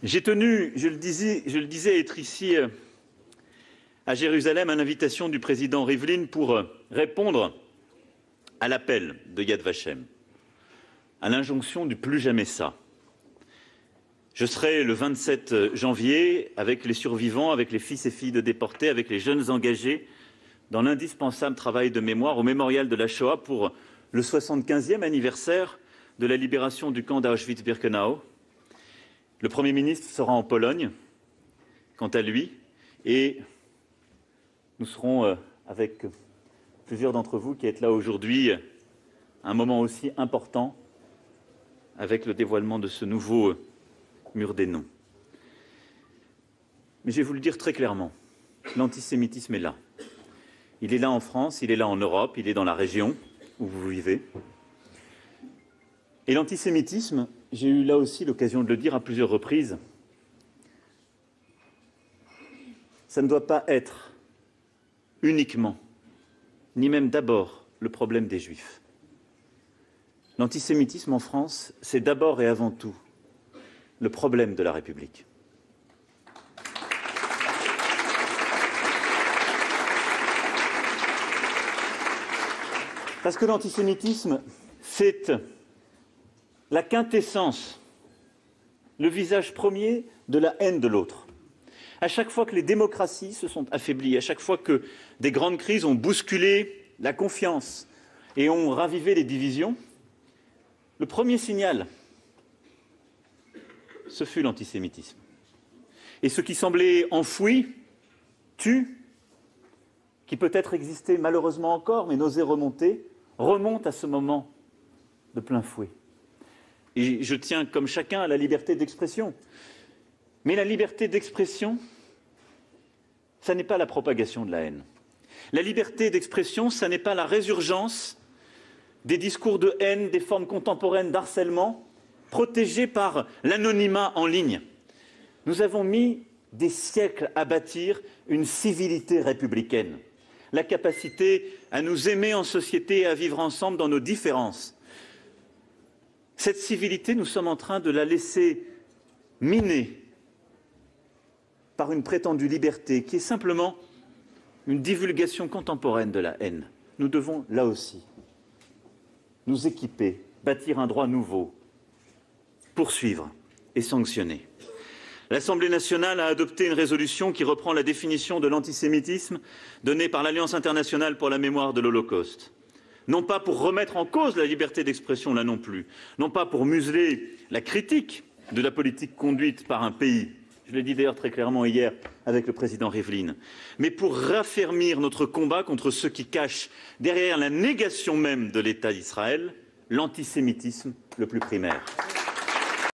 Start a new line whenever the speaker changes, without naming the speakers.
J'ai tenu, je le disais, être ici à Jérusalem à l'invitation du président Rivlin pour répondre à l'appel de Yad Vashem, à l'injonction du plus jamais ça. Je serai le 27 janvier avec les survivants, avec les fils et filles de déportés, avec les jeunes engagés dans l'indispensable travail de mémoire au mémorial de la Shoah pour le 75e anniversaire de la libération du camp d'Auschwitz-Birkenau. Le Premier ministre sera en Pologne, quant à lui, et nous serons, avec plusieurs d'entre vous qui êtes là aujourd'hui, à un moment aussi important avec le dévoilement de ce nouveau mur des noms. Mais je vais vous le dire très clairement, l'antisémitisme est là. Il est là en France, il est là en Europe, il est dans la région où vous vivez. Et l'antisémitisme, j'ai eu là aussi l'occasion de le dire à plusieurs reprises, ça ne doit pas être uniquement, ni même d'abord, le problème des Juifs. L'antisémitisme en France, c'est d'abord et avant tout le problème de la République. Parce que l'antisémitisme, c'est la quintessence, le visage premier de la haine de l'autre. À chaque fois que les démocraties se sont affaiblies, à chaque fois que des grandes crises ont bousculé la confiance et ont ravivé les divisions, le premier signal, ce fut l'antisémitisme. Et ce qui semblait enfoui, tu, qui peut-être existait malheureusement encore, mais n'osait remonter, remonte à ce moment de plein fouet. Et je tiens, comme chacun, à la liberté d'expression. Mais la liberté d'expression, ça n'est pas la propagation de la haine. La liberté d'expression, ça n'est pas la résurgence des discours de haine, des formes contemporaines d'harcèlement, protégés par l'anonymat en ligne. Nous avons mis des siècles à bâtir une civilité républicaine, la capacité à nous aimer en société et à vivre ensemble dans nos différences. Cette civilité, nous sommes en train de la laisser miner par une prétendue liberté qui est simplement une divulgation contemporaine de la haine. Nous devons, là aussi, nous équiper, bâtir un droit nouveau, poursuivre et sanctionner. L'Assemblée nationale a adopté une résolution qui reprend la définition de l'antisémitisme donnée par l'Alliance internationale pour la mémoire de l'Holocauste. Non pas pour remettre en cause la liberté d'expression, là non plus, non pas pour museler la critique de la politique conduite par un pays, je l'ai dit d'ailleurs très clairement hier avec le président Rivlin, mais pour raffermir notre combat contre ceux qui cachent derrière la négation même de l'État d'Israël l'antisémitisme le plus primaire.